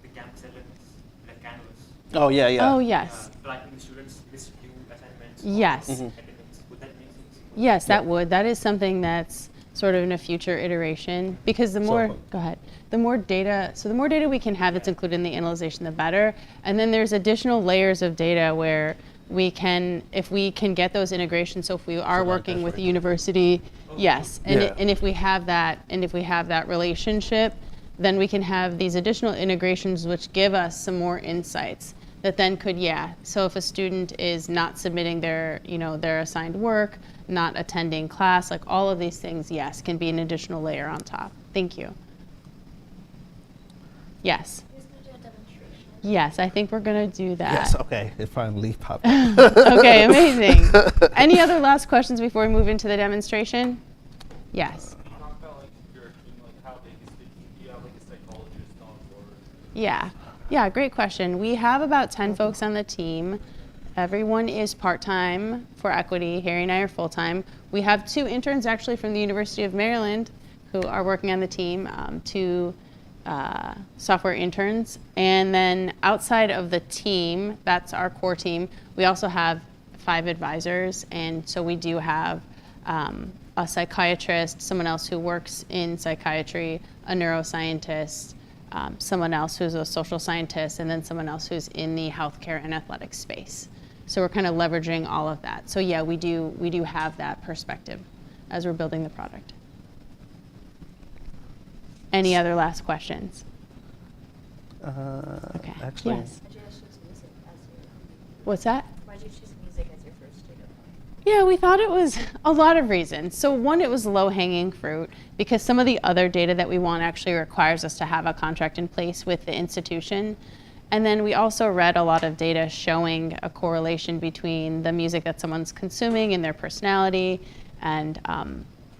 Speaker 3: the campus LMS, like Canvas?
Speaker 2: Oh yeah, yeah.
Speaker 1: Oh, yes.
Speaker 3: Tracking students' missed due assignments.
Speaker 1: Yes.
Speaker 3: Or attendance. Would that make sense?
Speaker 1: Yes, that would. That is something that's sort of in a future iteration, because the more, go ahead, the more data we can have that's included in the analyzation, the better. And then there's additional layers of data where we can, if we can get those integrations, so if we are working with a university, yes, and, and if we have that, relationship, then we can have these additional integrations which give us some more insights that then could, so if a student is not submitting their assigned work, not attending class, like all of these things, yes, can be an additional layer on top. Thank you. Yes.
Speaker 5: Who's going to do a demonstration?
Speaker 1: Yes, I think we're going to do that.
Speaker 2: Yes, okay, it finally popped up.
Speaker 1: Okay, amazing. Any other last questions before we move into the demonstration? Yes.
Speaker 7: Talk about like your team, like how big is the team? Do you have like a psychologist on board?
Speaker 1: Yeah, great question. We have about 10 folks on the team. Everyone is part-time for equity. Harry and I are full-time. We have 2 interns actually from the University of Maryland who are working on the team, 2 software interns. And then outside of the team, that's our core team, we also have 5 advisors. And so we do have a psychiatrist, someone else who works in psychiatry, a neuroscientist, someone else who's a social scientist, and then someone else who's in the healthcare and athletic space. So we're kind of leveraging all of that. So yeah, we do have that perspective as we're building the product. Any other last questions? Okay.
Speaker 2: Actually,
Speaker 1: Yes.
Speaker 5: Why'd you guys choose music as your
Speaker 1: What's that?
Speaker 5: Why'd you choose music as your first data point?
Speaker 1: Yeah, we thought it was a lot of reasons. So one, it was low-hanging fruit because some of the other data that we want actually requires us to have a contract in place with the institution. And then we also read a lot of data showing a correlation between the music that someone's consuming and their personality, and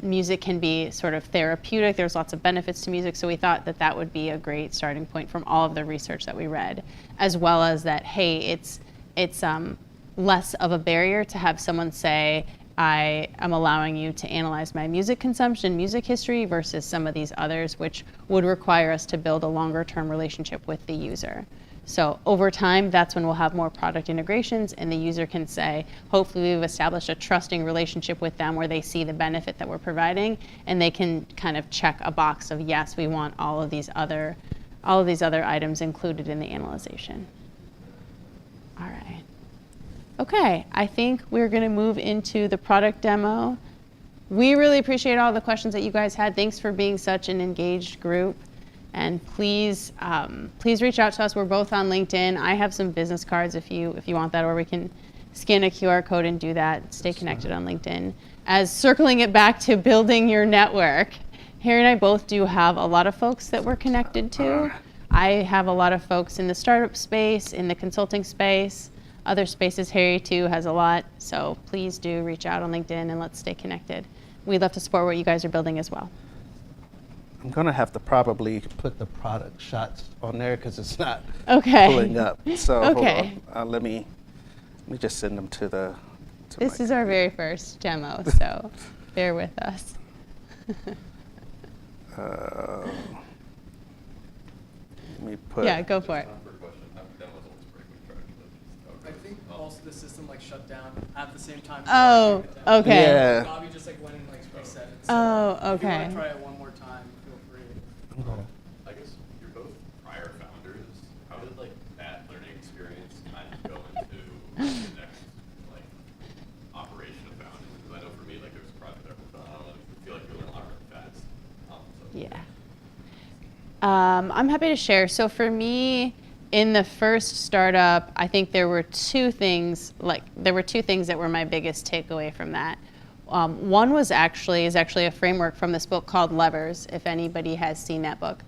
Speaker 1: music can be sort of therapeutic. There's lots of benefits to music, so we thought that that would be a great starting point from all of the research that we read, as well as that, hey, it's less of a barrier to have someone say, I am allowing you to analyze my music consumption, music history, versus some of these others, which would require us to build a longer term relationship with the user. So over time, that's when we'll have more product integrations, and the user can say, hopefully we've established a trusting relationship with them where they see the benefit that we're providing, and they can kind of check a box of, yes, we want all of these other items included in the analyzation. All right. Okay, I think we're going to move into the product demo. We really appreciate all the questions that you guys had. Thanks for being such an engaged group. And please reach out to us. We're both on LinkedIn. I have some business cards if you want that, or we can scan a QR code and do that. Stay connected on LinkedIn. As circling it back to building your network, Harry and I both do have a lot of folks that we're connected to. I have a lot of folks in the startup space, in the consulting space, other spaces. Harry too has a lot. So please do reach out on LinkedIn and let's stay connected. We'd love to support what you guys are building as well.
Speaker 2: I'm going to have to probably put the product shots on there because it's not
Speaker 1: Okay.
Speaker 2: pulling up. So
Speaker 1: Okay.
Speaker 2: hold on. Let me just send them to the.
Speaker 1: This is our very first demo, so bear with us.
Speaker 2: Let me put.
Speaker 1: Yeah, go for it.
Speaker 3: I think also the system like shut down at the same time.
Speaker 1: Oh, okay.
Speaker 2: Yeah.
Speaker 3: Bobby just like went and like reset it.
Speaker 1: Oh,
Speaker 3: If you
Speaker 1: okay.
Speaker 3: want to try it one more time, feel free.
Speaker 4: I guess you're both prior founders. How did like that learning experience kind of go into the next like operation of founding? Because I know for me, like there's a project I worked on, and I feel like you learn a lot really fast.
Speaker 1: Yeah. I'm happy to share. So for me, in the first startup, I think there were two things that were my biggest takeaway from that. One is actually a framework from this book called Levers, if anybody has seen that book.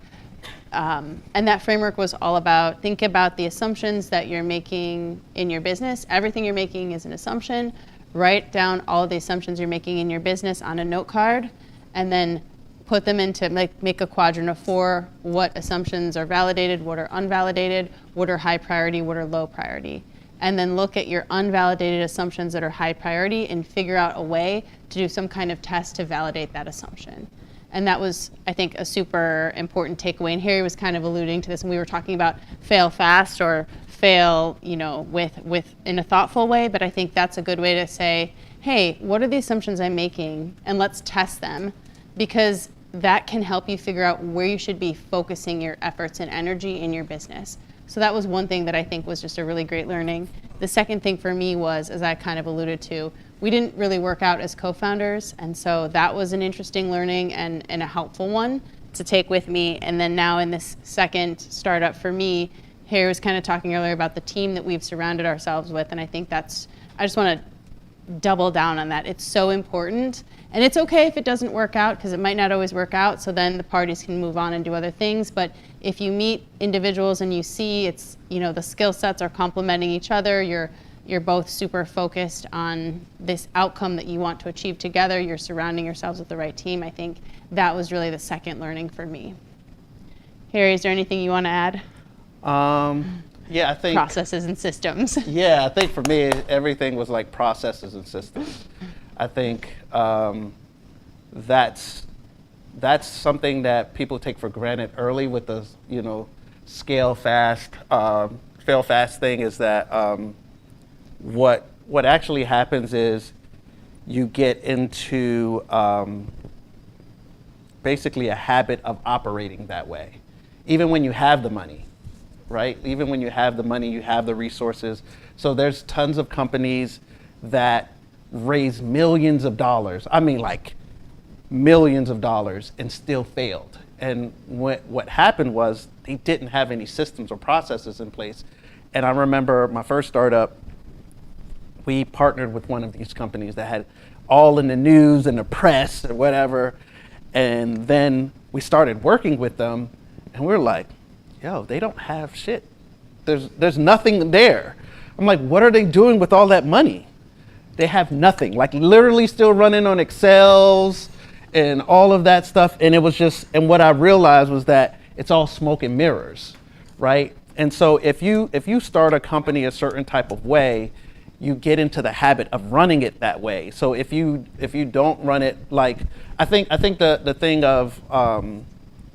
Speaker 1: And that framework was all about, think about the assumptions that you're making in your business. Everything you're making is an assumption. Write down all of the assumptions you're making in your business on a note card, and then put them into, make a quadrant of 4, what assumptions are validated, what are unvalidated, what are high priority, what are low priority. And then look at your unvalidated assumptions that are high priority and figure out a way to do some kind of test to validate that assumption. And that was, I think, a super important takeaway. And Harry was kind of alluding to this when we were talking about fail fast or fail, with in a thoughtful way. But I think that's a good way to say, hey, what are the assumptions I'm making? And let's test them, because that can help you figure out where you should be focusing your efforts and energy in your business. So that was one thing that I think was just a really great learning. The second thing for me was, as I kind of alluded to, we didn't really work out as co-founders, and so that was an interesting learning and a helpful one to take with me. And then now in this second startup for me, Harry was kind of talking earlier about the team that we've surrounded ourselves with, and I think I just want to double down on that. It's so important. And it's okay if it doesn't work out, because it might not always work out, so then the parties can move on and do other things. But if you meet individuals and you see it's, the skill sets are complementing each other, you're both super focused on this outcome that you want to achieve together, you're surrounding yourselves with the right team, I think that was really the second learning for me. Harry, is there anything you want to add?
Speaker 2: Yeah, I think
Speaker 1: Processes and systems.
Speaker 2: Yeah, I think for me, everything was like processes and systems. I think that's something that people take for granted early with the scale fast, fail fast thing. Is that what actually happens is you get into basically a habit of operating that way, even when you have the money, right? Even when you have the money, you have the resources. So there's tons of companies that raise millions of dollars. I mean, like millions of dollars, and still failed. And what happened was they didn't have any systems or processes in place. And I remember my first startup, we partnered with one of these companies that had all in the news and the press or whatever. And then we started working with them, and we were like, yo, they don't have shit. There's nothing there. I'm like, what are they doing with all that money? They have nothing, like literally still running on Excels and all of that stuff. And it was just, and what I realized was that it's all smoke and mirrors, right? And so if you start a company a certain type of way, you get into the habit of running it that way. So if you don't run it like, I think the thing of,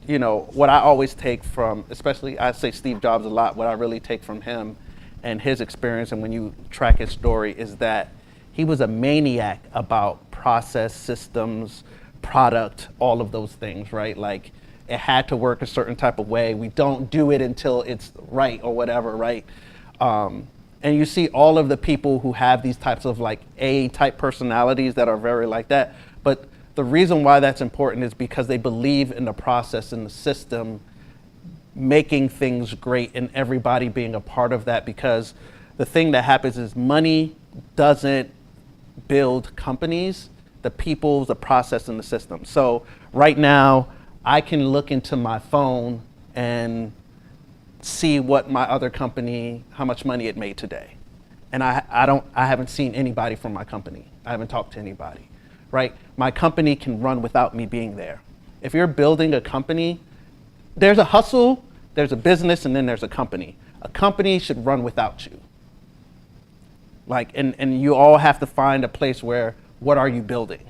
Speaker 2: you know, what I always take from, especially I say Steve Jobs a lot, what I really take from him and his experience, and when you track his story, is that he was a maniac about process, systems, product, all of those things, right? Like it had to work a certain type of way. We don't do it until it's right or whatever, right? And you see all of the people who have these types of like A-type personalities that are very like that. But the reason why that's important is because they believe in the process and the system making things great and everybody being a part of that, because the thing that happens is money doesn't build companies, the people, the process, and the system. So right now, I can look into my phone and see what my other company, how much money it made today. And I haven't seen anybody from my company. I haven't talked to anybody, right? My company can run without me being there. If you're building a company, there's a hustle, there's a business, and then there's a company. A company should run without you. Like, and you all have to find a place where, what are you building,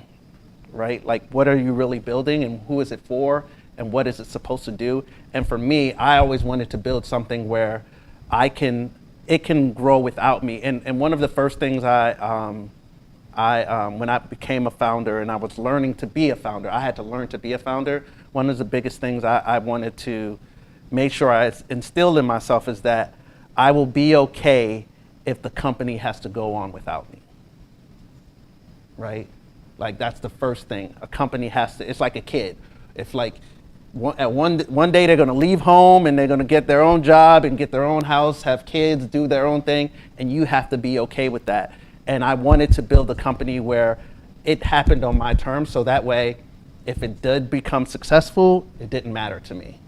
Speaker 2: right? Like, what are you really building, and who is it for, and what is it supposed to do? And for me, I always wanted to build something where it can grow without me. And one of the first things when I became a founder and I was learning to be a founder, I had to learn to be a founder. One of the biggest things I wanted to make sure I instilled in myself is that I will be okay if the company has to go on without me, right? Like that's the first thing. A company has to, it's like a kid. It's like one day they're gonna leave home and they're gonna get their own job and get their own house, have kids, do their own thing, and you have to be okay with that. And I wanted to build a company where it happened on my terms, so that way, if it did become successful, it didn't matter to me.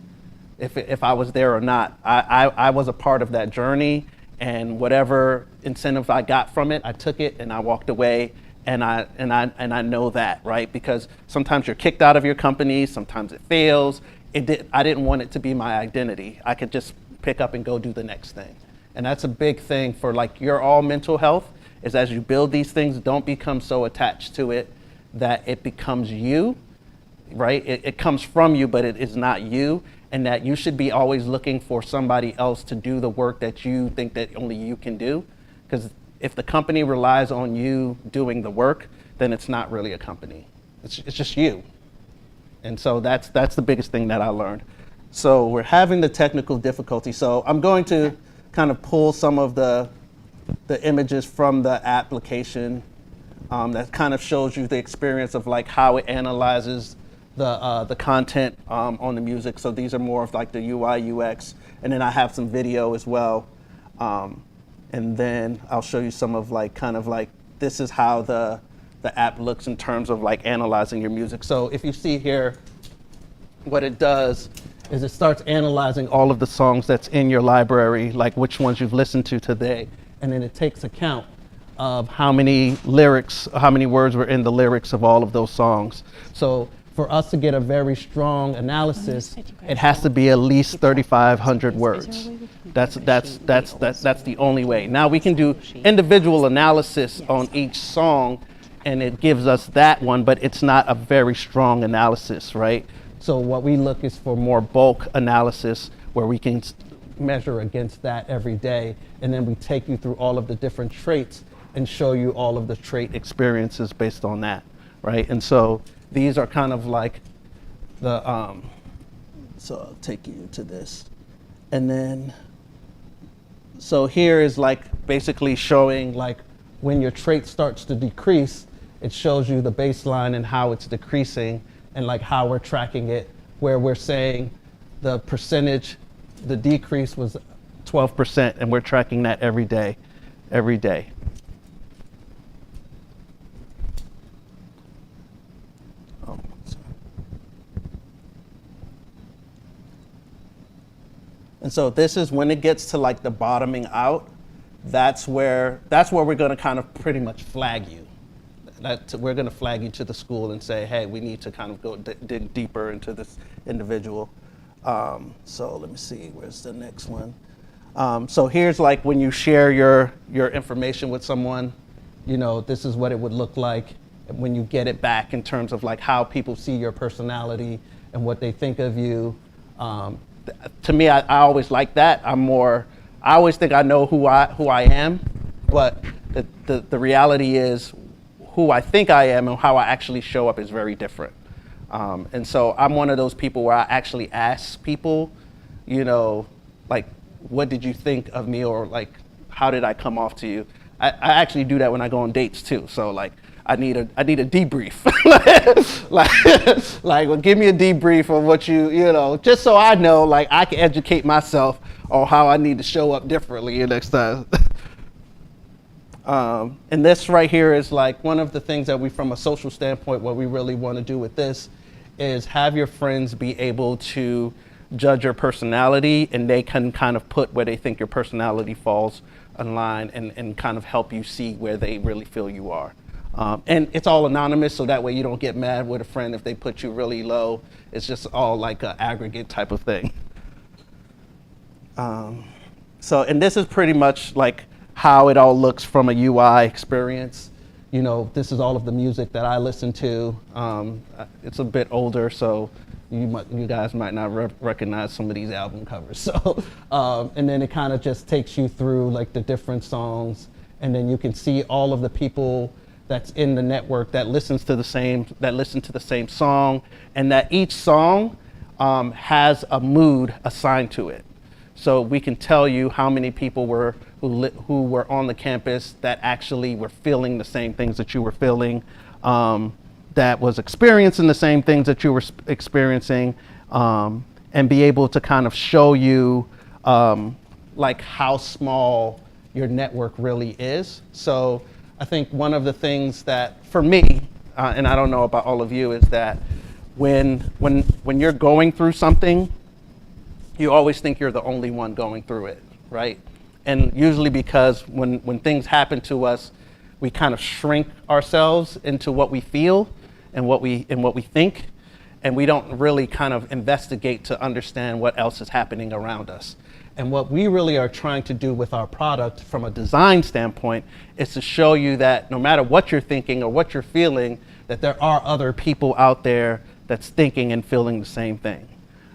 Speaker 2: If I was there or not, I was a part of that journey, and whatever incentive I got from it, I took it and I walked away. And I know that, right? Because sometimes you're kicked out of your company, sometimes it fails. I didn't want it to be my identity. I could just pick up and go do the next thing. And that's a big thing for like your all mental health, is as you build these things, don't become so attached to it that it becomes you, right? It comes from you, but it is not you. And that you should be always looking for somebody else to do the work that you think that only you can do. Because if the company relies on you doing the work, then it's not really a company. It's just you. And so that's the biggest thing that I learned. So we're having the technical difficulty. So I'm going to kind of pull some of the images from the application that kind of shows you the experience of like how it analyzes the content on the music. So these are more of like the UI, UX, and then I have some video as well. And then I'll show you some of like, kind of like, this is how the app looks in terms of like analyzing your music. So if you see here, what it does is it starts analyzing all of the songs that's in your library, like which ones you've listened to today. And then it takes account of how many lyrics, how many words were in the lyrics of all of those songs. So for us to get a very strong analysis, it has to be at least 3,500 words. That's the only way. Now we can do individual analysis on each song, and it gives us that one, but it's not a very strong analysis, right? So what we look is for more bulk analysis, where we can measure against that every day, and then we take you through all of the different traits and show you all of the trait experiences based on that, right? And so these are kind of like the, so I'll take you to this. And then, so here is like basically showing like when your trait starts to decrease, it shows you the baseline and how it's decreasing and like how we're tracking it, where we're saying the percentage, the decrease was 12%, and we're tracking that every day. Oh, sorry. And so this is when it gets to like the bottoming out, that's where we're gonna kind of pretty much flag you. We're going to flag you to the school and say, hey, we need to kind of go dig deeper into this individual. So let me see, where's the next one? So here's like when you share your information with someone, you know, this is what it would look like when you get it back in terms of like how people see your personality and what they think of you. To me, I always like that. I always think I know who I am, but the reality is, who I think I am and how I actually show up is very different. And so I'm one of those people where I actually ask people, you know, like, what did you think of me, or like, how did I come off to you? I actually do that when I go on dates too. So like, I need a debrief. like, well, give me a debrief of what you know, just so I know, like, I can educate myself on how I need to show up differently next time. And this right here is like one of the things that we, from a social standpoint, what we really want to do with this is have your friends be able to judge your personality, and they can kind of put where they think your personality falls in line, and kind of help you see where they really feel you are. And it's all anonymous, so that way you don't get mad with a friend if they put you really low. It's just all like an aggregate type of thing. And this is pretty much like how it all looks from a UI experience. You know, this is all of the music that I listen to. It's a bit older, so you guys might not recognize some of these album covers. So, and then it kind of just takes you through like the different songs, and then you can see all of the people that's in the network that listen to the same song, and that each song has a mood assigned to it. So we can tell you how many people who were on the campus that actually were feeling the same things that you were feeling, that was experiencing the same things that you were experiencing, and be able to kind of show you like how small your network really is. So I think one of the things that for me, and I don't know about all of you, is that when you're going through something, you always think you're the only one going through it, right? And usually because when things happen to us, we kind of shrink ourselves into what we feel and what we think, and we don't really kind of investigate to understand what else is happening around us. And what we really are trying to do with our product from a design standpoint is to show you that no matter what you're thinking or what you're feeling, that there are other people out there that's thinking and feeling the same thing,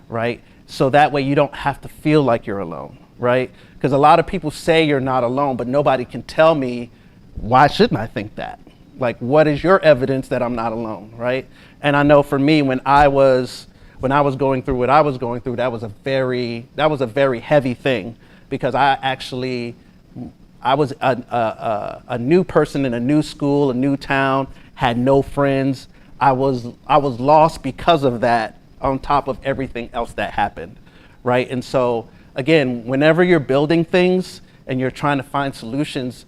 Speaker 2: right? So that way you don't have to feel like you're alone, right? Because a lot of people say you're not alone, but nobody can tell me, why shouldn't I think that? Like, what is your evidence that I'm not alone, right? And I know for me, when I was going through what I was going through, that was a very heavy thing, because I was a new person in a new school, a new town, had no friends. I was lost because of that, on top of everything else that happened, right? And so again, whenever you're building things and you're trying to find solutions,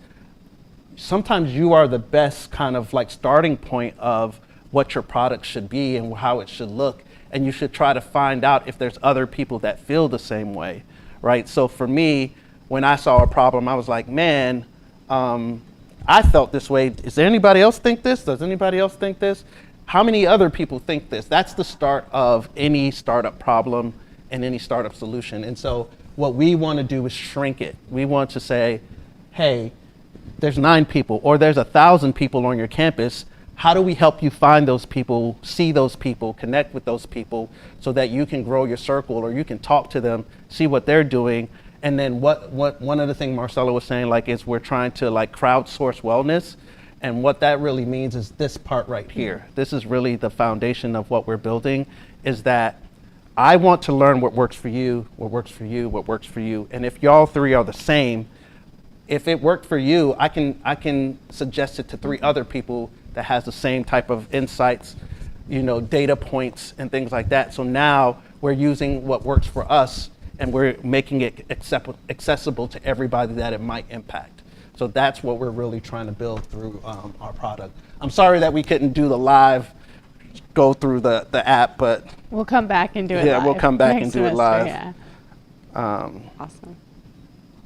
Speaker 2: sometimes you are the best kind of like starting point of what your product should be and how it should look. And you should try to find out if there's other people that feel the same way, right? So for me, when I saw a problem, I was like, man, I felt this way. Is there anybody else think this? Does anybody else think this? How many other people think this? That's the start of any startup problem and any startup solution. And so what we want to do is shrink it. We want to say, hey, there's 9 people or there's 1,000 people on your campus. How do we help you find those people, see those people, connect with those people, so that you can grow your circle, or you can talk to them, see what they're doing, And then what one of the things Marcella was saying, like, is we're trying to like crowdsource wellness. And what that really means is this part right here. This is really the foundation of what we're building, is that I want to learn what works for you, what works for you, what works for you. And if y'all three are the same, if it worked for you, I can suggest it to 3 other people that has the same type of insights, you know, data points and things like that. So now we're using what works for us and we're making it accessible to everybody that it might impact. So that's what we're really trying to build through our product. I'm sorry that we couldn't do the live, go through the app, but
Speaker 1: We'll come back and do it live.
Speaker 2: yeah, we'll come back and
Speaker 1: next
Speaker 2: do it
Speaker 1: semester,
Speaker 2: live.
Speaker 1: Yeah. Awesome.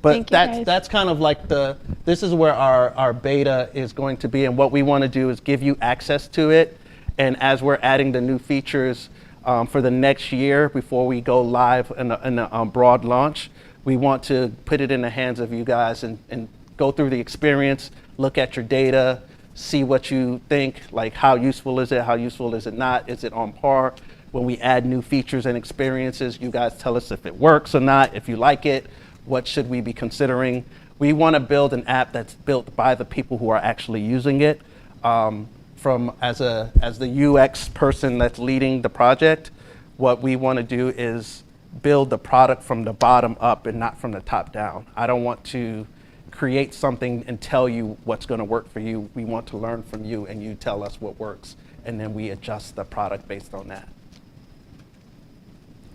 Speaker 2: But
Speaker 1: Thank you, guys.
Speaker 2: that's kind of like this is where our beta is going to be, and what we want to do is give you access to it. And as we're adding the new features for the next year before we go live in a broad launch, we want to put it in the hands of you guys and go through the experience, look at your data, see what you think, like how useful is it not, is it on par? When we add new features and experiences, you guys tell us if it works or not, if you like it, what should we be considering? We want to build an app that's built by the people who are actually using it. As the UX person that's leading the project, what we want to do is build the product from the bottom up and not from the top down. I don't want to create something and tell you what's going to work for you. We want to learn from you and you tell us what works, and then we adjust the product based on that.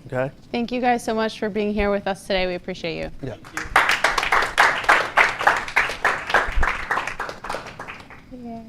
Speaker 2: Okay?
Speaker 1: Thank you guys so much for being here with us today. We appreciate you.
Speaker 2: Yeah.
Speaker 1: Yay.